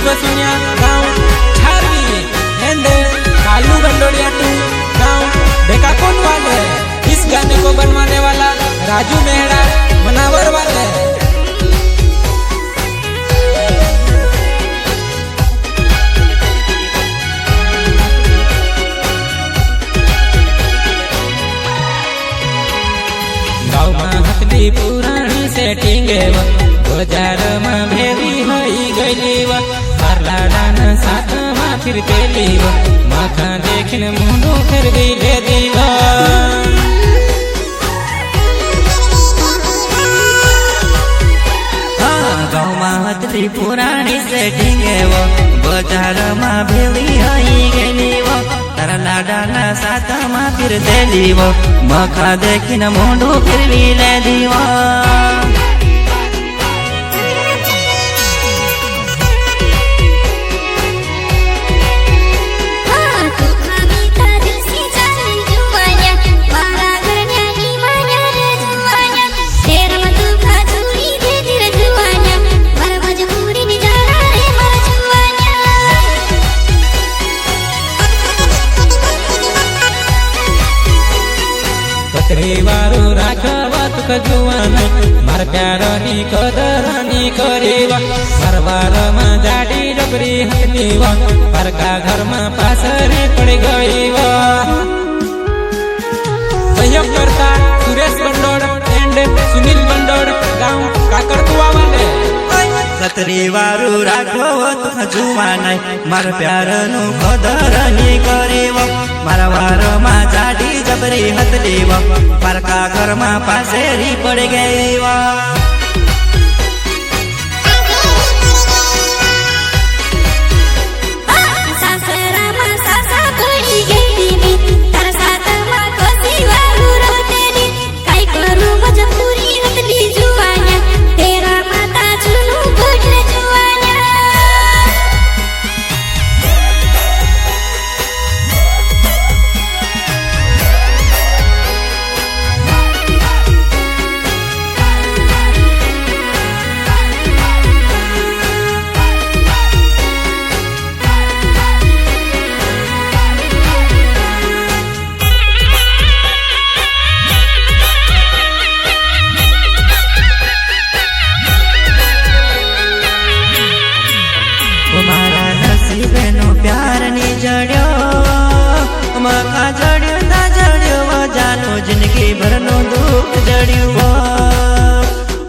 विश्वसुनिया गाँव छारवी and Kalu गंडोड़िया to गाँव डेकाकोन वाले। इस गाने को बनवाने वाला राजू मेहरा मनावर वाले। गाँव में हथली पुरानी सेटिंग बाजार में भेली हई गईली लाडान साथ में फिर तेली माथा देखने मुंडो फिर गई ले दीवा। गाँव में हथली पुरानी सेटिंग बाजार में भेली हई गईली तारा लाडान साथ में फिर तेली माथा देखने मुंडो फिर ले दीवा। वारो राखवत जुवान मार प्यारनी कदरनी करेवा परवार में जाडी डबरी हकलीवा पर का घर में पासरे पड़ गईवा। सहयोग करता सुरेश बंडोड़ एंड सुनील बंडोड़ गाँव काकड़कुआ वाले। कतरी वारो राखवत जुवान मार प्यारनु कदरनी करेवा मारा वार में जाडी जबरी हतलीवा पर का घर में पासेरी पड़ गईवा। जिंदगी भर नो दुख जड़ियो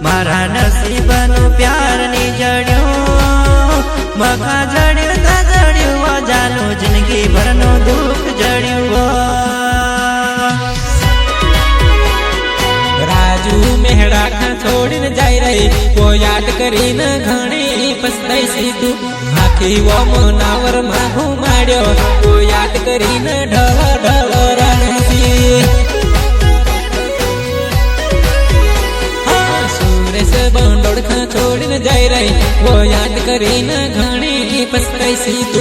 मारा नसीबनो प्यार नी जड़ियो मखा जड़ियो ता जड़ियो जानो जिंदगी भर नो दुख जड़ियो। राजू मेहरा खा छोड़ीने जाई रही वो याद करीने घणी पछताई सी तू आखी वो मनावर में घुमाड्यो वो याद करीने ढल ढल रही। बंडोड़ खा छोड़ीने जाई रही वो याद करीने घणी पछताई सी तू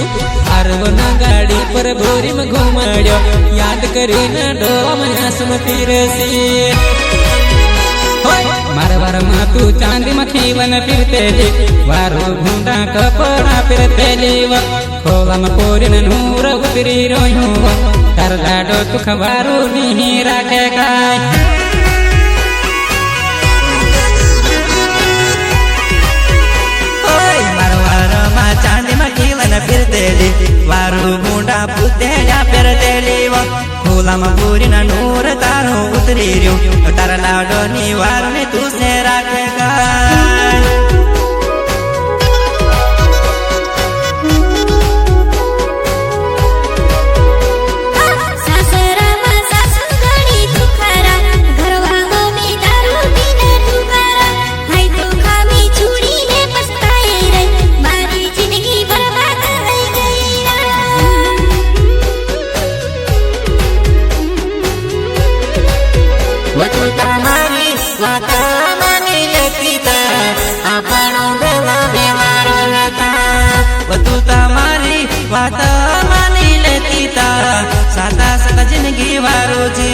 आरवना गाड़ी पर भोरी में घुमाड्यो याद करीने डोम आसम फिरसी। मार बार में तू चांदी में खीवन फिरते वारो घूंडा कपड़ा फिरते खोला में पोरिन नूर उतरी रोयो तार लाडो तू खबारू नहीं राखे काय। चांदी में खीवन फिरते वारू मुंडा पुते फिरते खोला में पूरी न नूर तारो उतरी रो तारा लाडो नी वार ने तू से राखेगा। वाता मानी लेती ता साता सता जिंदगी वारो जी